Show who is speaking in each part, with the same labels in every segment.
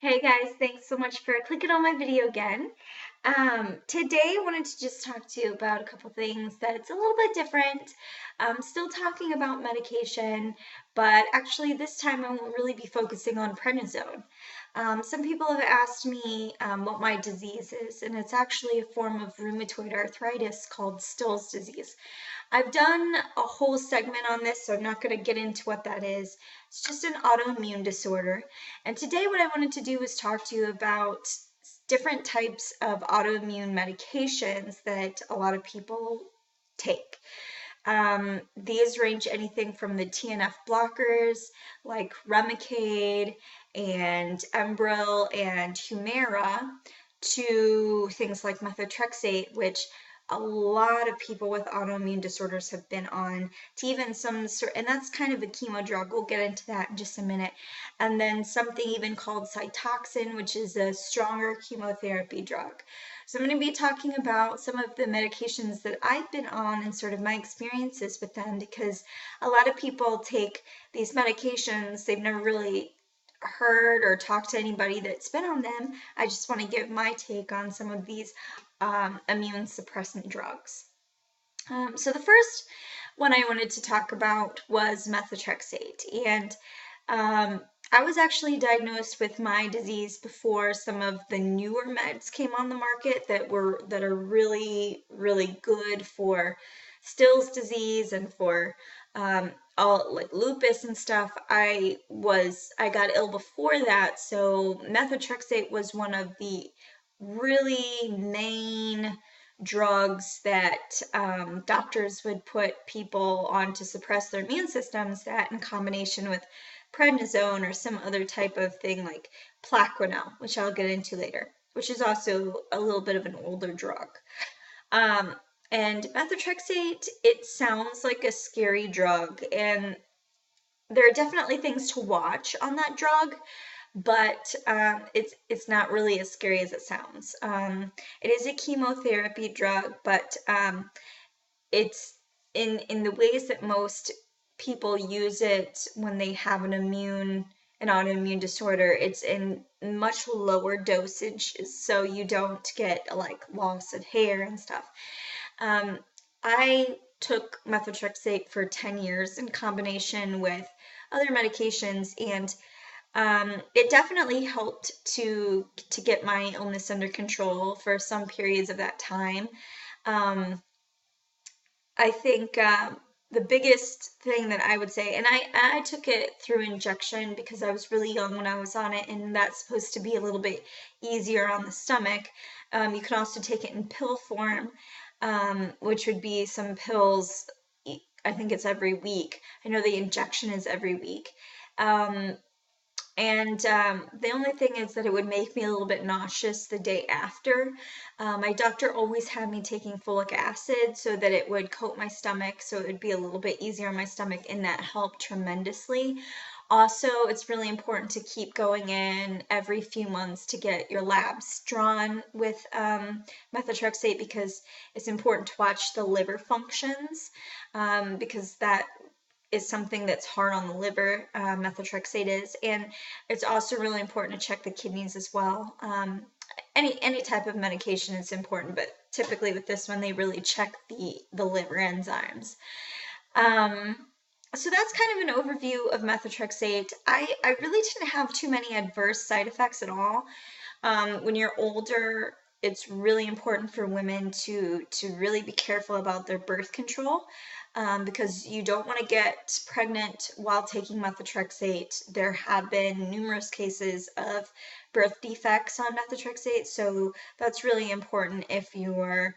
Speaker 1: Hey guys, thanks so much for clicking on my video again. Today I wanted to just talk to you about a couple things that's a little bit different. I'm still talking about medication, but actually this time I won't really be focusing on prednisone. Some people have asked me what my disease is, and it's actually a form of rheumatoid arthritis called Still's disease. I've done a whole segment on this, so I'm not going to get into what that is. It's just an autoimmune disorder. And today, what I wanted to do was talk to you about different types of autoimmune medications that a lot of people take. These range anything from the TNF blockers like Remicade and Enbrel and Humera to things like methotrexate, which a lot of people with autoimmune disorders have been on, to even some sort, and that's kind of a chemo drug. We'll get into that in just a minute. And then something even called Cytoxan, which is a stronger chemotherapy drug. So I'm going to be talking about some of the medications that I've been on and sort of my experiences with them, because a lot of people take these medications, they've never really heard or talked to anybody that's been on them. I just want to give my take on some of these immune suppressant drugs. So the first one I wanted to talk about was methotrexate, and I was actually diagnosed with my disease before some of the newer meds came on the market that are really good for Still's disease and for all like lupus and stuff. I got ill before that, so methotrexate was one of the really main drugs that doctors would put people on to suppress their immune systems, that in combination with prednisone or some other type of thing like Plaquenil, which I'll get into later, which is also a little bit of an older drug. Um, and methotrexate, it sounds like a scary drug, and there are definitely things to watch on that drug, but it's not really as scary as it sounds. It is a chemotherapy drug, but it's in the ways that most people use it when they have an autoimmune disorder. It's in much lower dosage, so you don't get like loss of hair and stuff. I took methotrexate for 10 years in combination with other medications, and it definitely helped to get my illness under control for some periods of that time. Um, I think the biggest thing that I would say, and I took it through injection because I was really young when I was on it, and that's supposed to be a little bit easier on the stomach. You can also take it in pill form, which would be some pills. I think it's every week. I know the injection is every week. Um, and the only thing is that it would make me a little bit nauseous the day after. My doctor always had me taking folic acid so that it would coat my stomach, so it would be a little bit easier on my stomach, and that helped tremendously. Also, it's really important to keep going in every few months to get your labs drawn with methotrexate, because it's important to watch the liver functions, because that is something that's hard on the liver, methotrexate is, and it's also really important to check the kidneys as well. Any type of medication is important, but typically with this one, they really check the liver enzymes. Um, so that's kind of an overview of methotrexate. I really didn't have too many adverse side effects at all. When you're older, it's really important for women to really be careful about their birth control, because you don't want to get pregnant while taking methotrexate. There have been numerous cases of birth defects on methotrexate, so that's really important if you're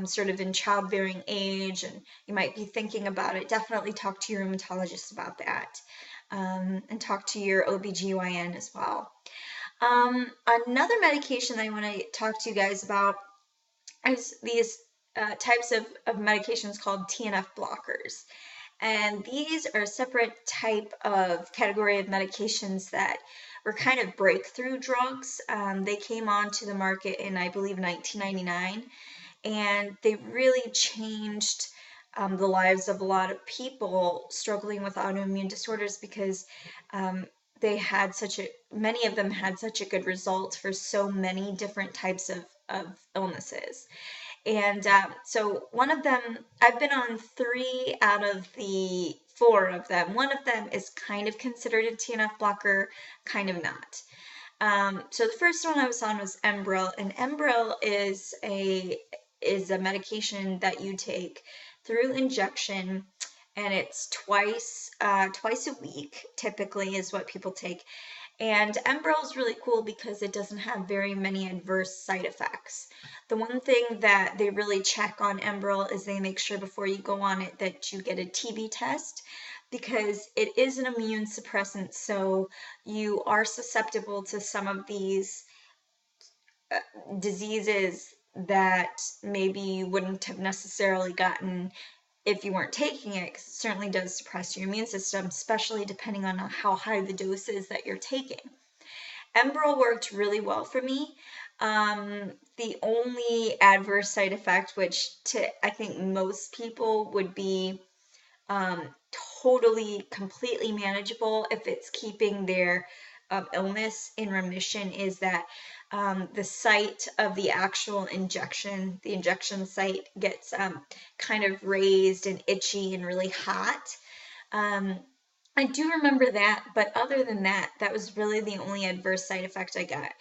Speaker 1: sort of in childbearing age and you might be thinking about it. Definitely talk to your rheumatologist about that, and talk to your OBGYN as well. Another medication that I want to talk to you guys about is these types of medications called TNF blockers. And these are a separate type of category of medications that were kind of breakthrough drugs. They came onto the market in, I believe, 1999, and they really changed the lives of a lot of people struggling with autoimmune disorders, because many of them had such a good result for so many different types of illnesses. And so one of them, I've been on 3 out of the 4 of them. One of them is kind of considered a TNF blocker, kind of not. So the first one I was on was Enbrel, and Enbrel is a medication that you take through injection, and it's twice a week typically is what people take. And Enbrel is really cool because it doesn't have very many adverse side effects. The one thing that they really check on Enbrel is they make sure before you go on it that you get a TB test, because it is an immune suppressant, so you are susceptible to some of these diseases that maybe you wouldn't have necessarily gotten if you weren't taking it, because it certainly does suppress your immune system, especially depending on how high the dose is that you're taking. Enbrel worked really well for me. The only adverse side effect, which I think most people would be totally, completely manageable if it's keeping their illness in remission, is that the site of the actual injection, the injection site, gets kind of raised and itchy and really hot. I do remember that, but other than that, that was really the only adverse side effect I got.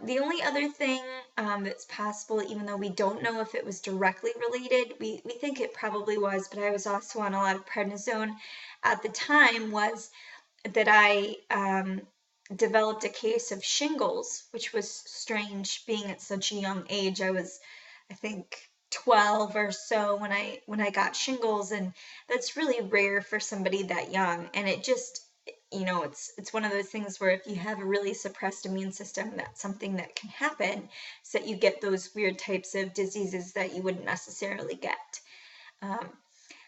Speaker 1: The only other thing that's possible, even though we don't know if it was directly related, we think it probably was, but I was also on a lot of prednisone at the time, was that I developed a case of shingles, which was strange being at such a young age. I was, I think, 12 or so when I got shingles, and that's really rare for somebody that young. And it just, it's one of those things where if you have a really suppressed immune system, that's something that can happen, so that you get those weird types of diseases that you wouldn't necessarily get.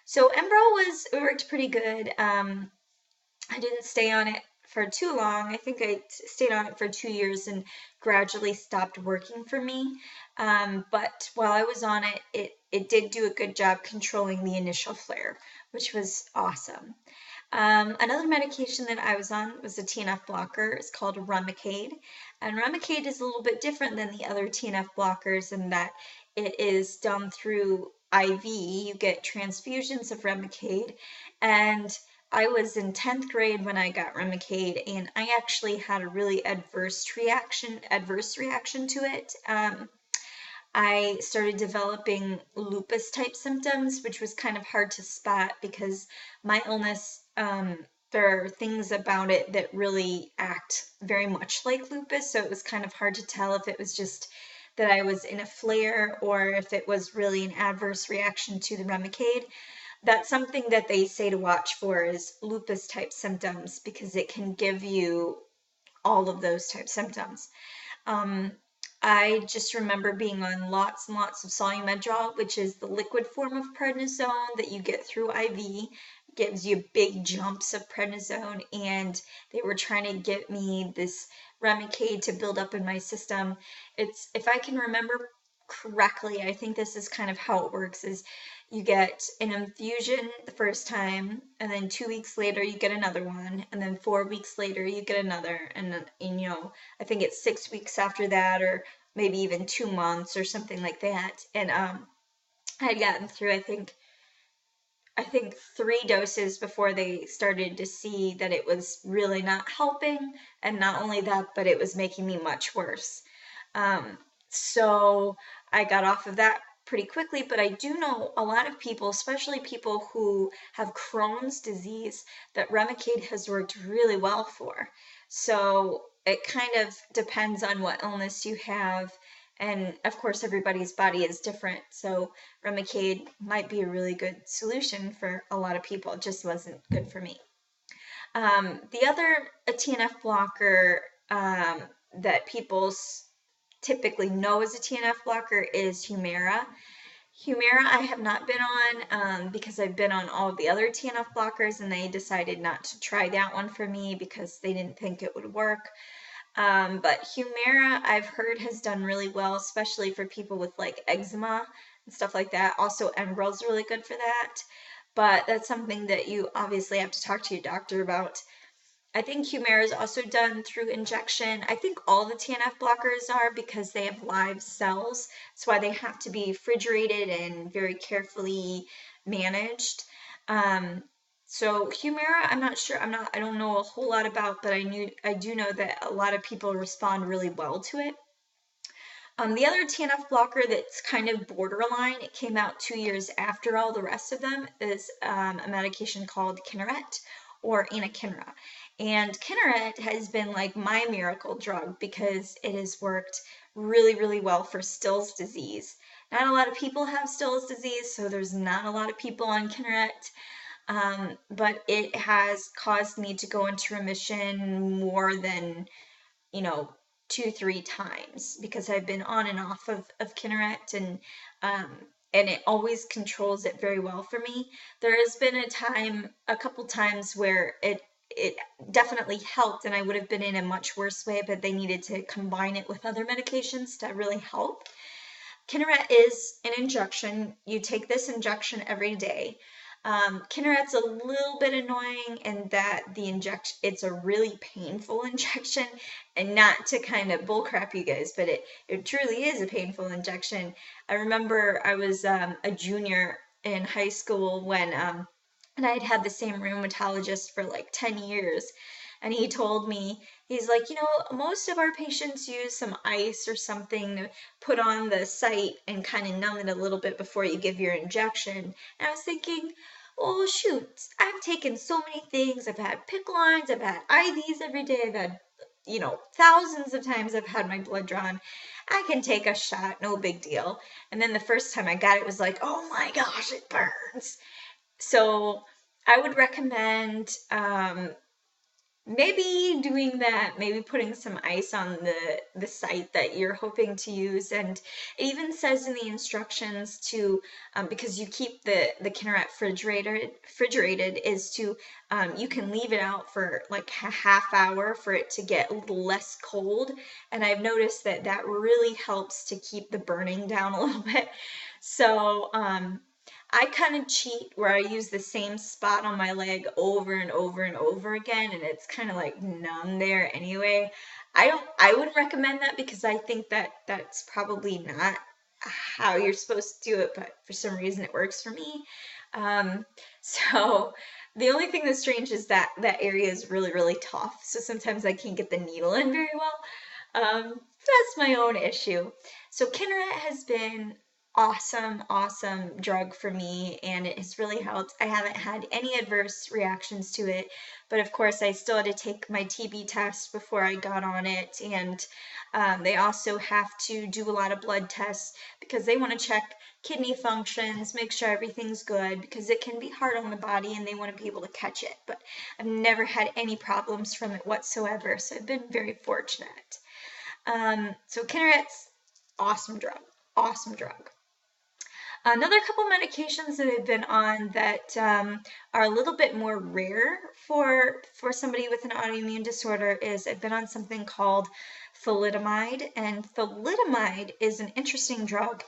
Speaker 1: So Enbrel worked pretty good. I didn't stay on it for too long. I think I stayed on it for 2 years and gradually stopped working for me. But while I was on it, it did do a good job controlling the initial flare, which was awesome. Another medication that I was on was a TNF blocker. It's called Remicade. And Remicade is a little bit different than the other TNF blockers in that it is done through IV. You get transfusions of Remicade, and I was in 10th grade when I got Remicade, and I actually had a really adverse reaction to it. I started developing lupus type symptoms, which was kind of hard to spot because my illness, there are things about it that really act very much like lupus, so it was kind of hard to tell if it was just that I was in a flare or if it was really an adverse reaction to the Remicade. That's something that they say to watch for, is lupus type symptoms, because it can give you all of those type symptoms. I just remember being on lots and lots of Solumedrol, which is the liquid form of prednisone that you get through IV. It gives you big jumps of prednisone, and they were trying to get me this Remicade to build up in my system. If I can remember correctly, I think this is kind of how it works, is you get an infusion the first time, and then 2 weeks later you get another one, and then 4 weeks later you get another, and I think it's 6 weeks after that, or maybe even 2 months or something like that. And I had gotten through, I think 3 doses before they started to see that it was really not helping, and not only that, but it was making me much worse. So I got off of that pretty quickly, but I do know a lot of people, especially people who have Crohn's disease, that Remicade has worked really well for. So it kind of depends on what illness you have, and of course everybody's body is different, so Remicade might be a really good solution for a lot of people. It just wasn't good for me. The other TNF blocker that people typically know as a TNF blocker is Humera. Humera I have not been on because I've been on all of the other TNF blockers, and they decided not to try that one for me because they didn't think it would work. But Humera, I've heard, has done really well, especially for people with like eczema and stuff like that. Also, Enbrel's really good for that. But that's something that you obviously have to talk to your doctor about. I think Humera is also done through injection. I think all the TNF blockers are because they have live cells. That's why they have to be refrigerated and very carefully managed. Um, so Humera, I'm not sure. I don't know a whole lot about, but I do know that a lot of people respond really well to it. The other TNF blocker that's kind of borderline, it came out 2 years after all the rest of them, is a medication called Kineret or anakinra. And Kineret has been like my miracle drug because it has worked really, really well for Still's disease. Not a lot of people have Still's disease, so there's not a lot of people on Kineret. But it has caused me to go into remission more than, you know, 2, 3 times because I've been on and off of Kineret, um, and it always controls it very well for me. There has been a couple times where it definitely helped and I would have been in a much worse way, but they needed to combine it with other medications to really help. Kineret is an injection. You take this injection every day. Kineret's a little bit annoying in that it's a really painful injection, and not to kind of bullcrap you guys, but it truly is a painful injection. I remember I was a junior in high school when and I'd had the same rheumatologist for like 10 years. And he told me, he's like, most of our patients use some ice or something to put on the site and kind of numb it a little bit before you give your injection. And I was thinking, oh, shoot, I've taken so many things. I've had PICC lines, I've had IVs every day, I've had, thousands of times I've had my blood drawn. I can take a shot, no big deal. And then the first time I got it was like, oh my gosh, it burns. So I would recommend maybe doing that, maybe putting some ice on the site that you're hoping to use. And it even says in the instructions to, because you keep the Kineret refrigerated, is to, you can leave it out for like a half hour for it to get a little less cold. And I've noticed that that really helps to keep the burning down a little bit. So, I kind of cheat where I use the same spot on my leg over and over and over again, and it's kind of like numb there anyway. I wouldn't recommend that because I think that that's probably not how you're supposed to do it, but for some reason it works for me. So the only thing that's strange is that that area is really, really tough. So sometimes I can't get the needle in very well. That's my own issue. So Kineret has been awesome drug for me, and it has really helped. I haven't had any adverse reactions to it, but of course I still had to take my TB test before I got on it, and they also have to do a lot of blood tests because they want to check kidney functions, make sure everything's good, because it can be hard on the body and they want to be able to catch it. But I've never had any problems from it whatsoever, so I've been very fortunate. So Kineret's awesome drug. Another couple medications that I've been on that are a little bit more rare for somebody with an autoimmune disorder is I've been on something called thalidomide, and thalidomide is an interesting drug.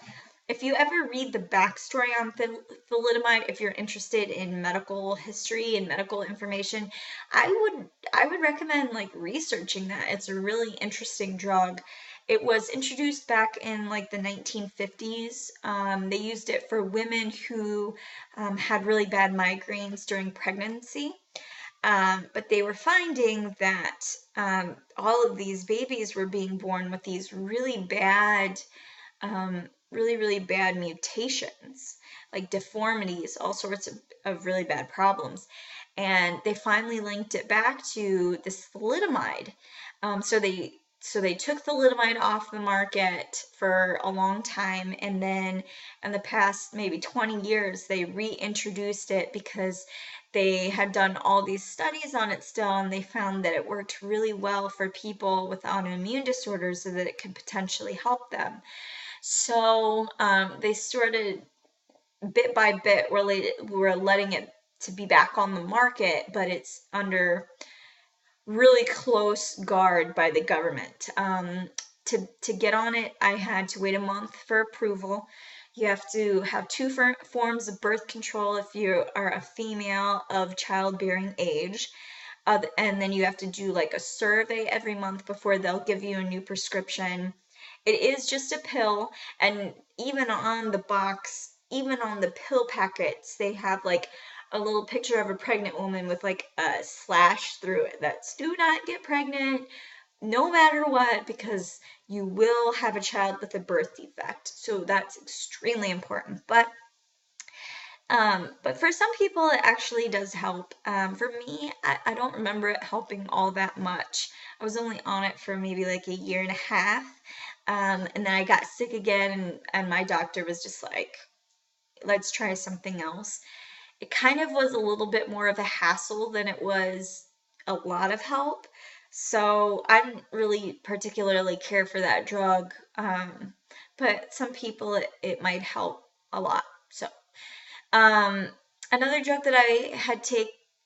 Speaker 1: If you ever read the backstory on thalidomide, if you're interested in medical history and medical information, I would recommend like researching that. It's a really interesting drug. It was introduced back in like the 1950s. They used it for women who had really bad migraines during pregnancy. But they were finding that all of these babies were being born with these really bad mutations, like deformities, all sorts of really bad problems. And they finally linked it back to this thalidomide. So they took thalidomide off the market for a long time, and then in the past maybe 20 years they reintroduced it because they had done all these studies on it still, and they found that it worked really well for people with autoimmune disorders so that it could potentially help them. So they started bit by bit, we're letting it to be back on the market, but it's under really close guard by the government. To get on it, I had to wait a month for approval. You have to have 2 forms of birth control if you are a female of childbearing age. and then you have to do like a survey every month before they'll give you a new prescription. It is just a pill, and even on the box, even on the pill packets, they have like a little picture of a pregnant woman with like a slash through it. That's do not get pregnant no matter what, because you will have a child with a birth defect. So that's extremely important. But for some people, it actually does help. For me, I don't remember it helping all that much. I was only on it for maybe like a year and a half. And then I got sick again, and my doctor was just like, let's try something else. It kind of was a little bit more of a hassle than it was a lot of help. So I didn't really particularly care for that drug. But some people, it might help a lot. So um, another drug that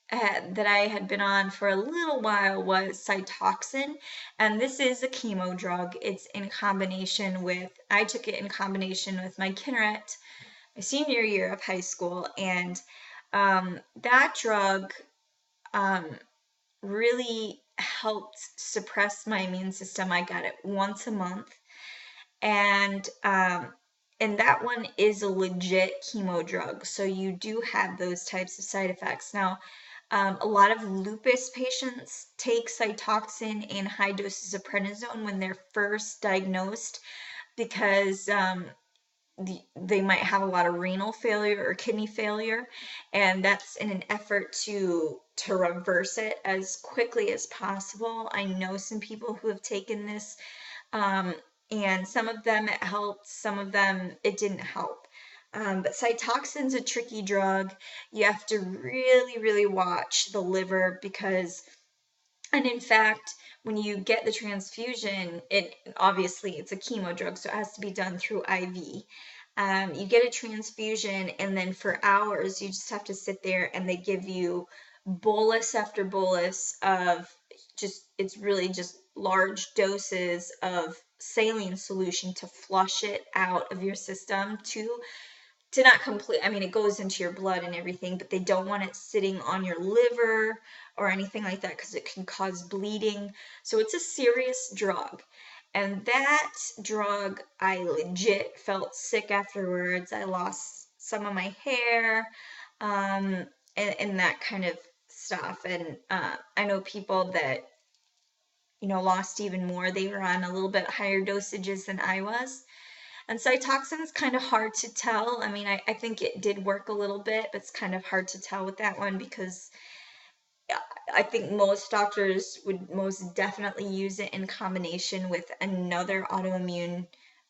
Speaker 1: that I had been on for a little while was Cytoxan, and this is a chemo drug. It's in combination with, I took it in combination with my Kineret, my senior year of high school, and that drug um, really helped suppress my immune system. I got it once a month, and that one is a legit chemo drug, so you do have those types of side effects. Now, a lot of lupus patients take Cytoxan and high doses of prednisone when they're first diagnosed because they might have a lot of renal failure or kidney failure, and that's in an effort to reverse it as quickly as possible. I know some people who have taken this, um, and some of them it helped, some of them it didn't help. But Cytoxan's a tricky drug. You have to really, really watch the liver because, and in fact, when you get the transfusion, it obviously it's a chemo drug, so it has to be done through IV. You get a transfusion, and then for hours you just have to sit there, and they give you bolus after bolus of it's really just large doses of saline solution to flush it out of your system to not complete, I mean, it goes into your blood and everything, but they don't want it sitting on your liver or anything like that because it can cause bleeding. So it's a serious drug. And that drug, I legit felt sick afterwards. I lost some of my hair, and that kind of stuff. And I know people that, lost even more. They were on a little bit higher dosages than I was. And Cytoxan is kind of hard to tell. I mean, I think it did work a little bit, but it's kind of hard to tell with that one because I think most doctors would most definitely use it in combination with another autoimmune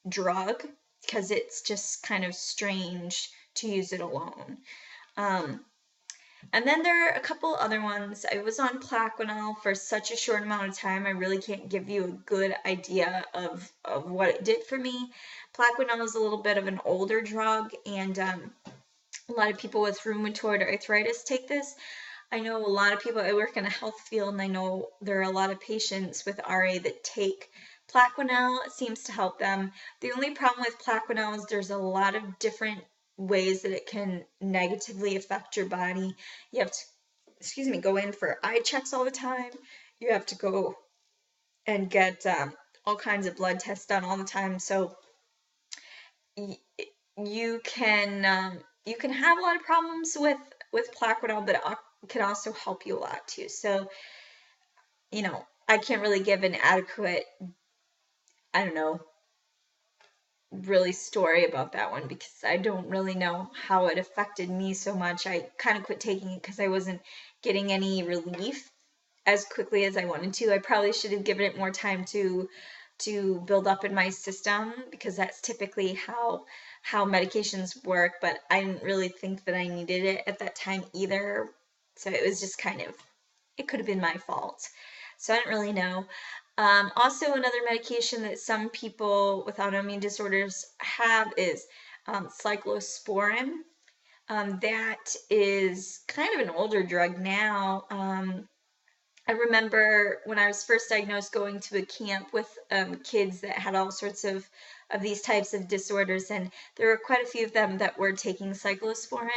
Speaker 1: drug because it's just kind of strange to use it alone. And then there are a couple other ones. I was on Plaquenil for such a short amount of time, I really can't give you a good idea of what it did for me. Plaquenil is a little bit of an older drug, and a lot of people with rheumatoid arthritis take this. I know a lot of people, I work in a health field, and I know there are a lot of patients with RA that take Plaquenil. It seems to help them. The only problem with Plaquenil is there's a lot of different ways that it can negatively affect your body. You have to, go in for eye checks all the time. You have to go and get all kinds of blood tests done all the time. So you can have a lot of problems with Plaquenil, but it can also help you a lot too. So, I can't really give an adequate, I don't know, really story about that one because I don't really know how it affected me so much. I kind of quit taking it because I wasn't getting any relief as quickly as I wanted to. I probably should have given it more time to build up in my system because that's typically how medications work, but I didn't really think that I needed it at that time either. So it was just kind of, it could have been my fault. So I don't really know. Also, another medication that some people with autoimmune disorders have is Cyclosporine. That is kind of an older drug now. I remember when I was first diagnosed going to a camp with kids that had all sorts of these types of disorders, and there were quite a few of them that were taking Cyclosporine.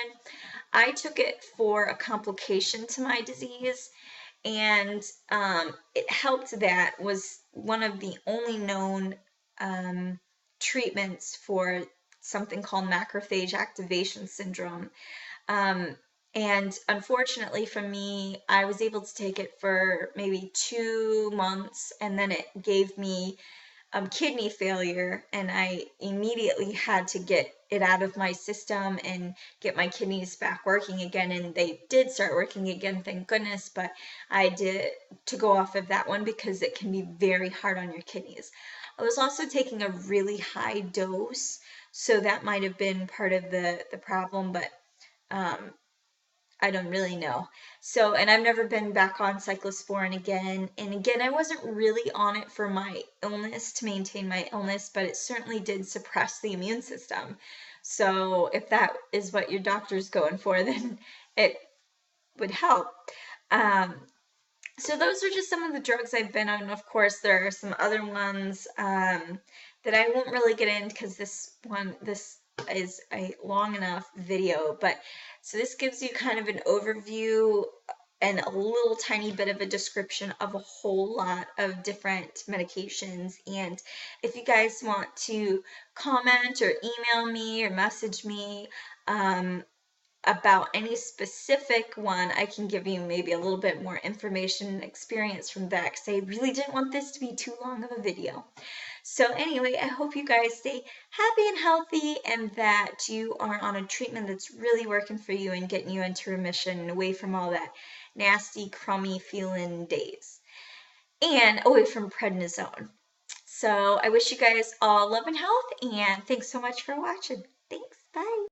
Speaker 1: I took it for a complication to my disease, and it helped. That was one of the only known treatments for something called macrophage activation syndrome. Um, and unfortunately for me, I was able to take it for maybe 2 months, and then it gave me kidney failure, and I immediately had to get it out of my system and get my kidneys back working again. And they did start working again, thank goodness. But I did to go off of that one because it can be very hard on your kidneys. I was also taking a really high dose, so that might have been part of the problem, but um, I don't really know. So, and I've never been back on cyclosporine again. And again, I wasn't really on it for my illness, to maintain my illness, but it certainly did suppress the immune system. So if that is what your doctor's going for, then it would help. Um, so those are just some of the drugs I've been on. Of course, there are some other ones that I won't really get into because this is a long enough video. But so this gives you kind of an overview and a little tiny bit of a description of a whole lot of different medications. And if you guys want to comment or email me or message me, about any specific one, I can give you maybe a little bit more information and experience from that, because I really didn't want this to be too long of a video. So anyway, I hope you guys stay happy and healthy, and that you are on a treatment that's really working for you and getting you into remission and away from all that nasty, crummy feeling days, and away from prednisone. So I wish you guys all love and health, and thanks so much for watching. Thanks, bye.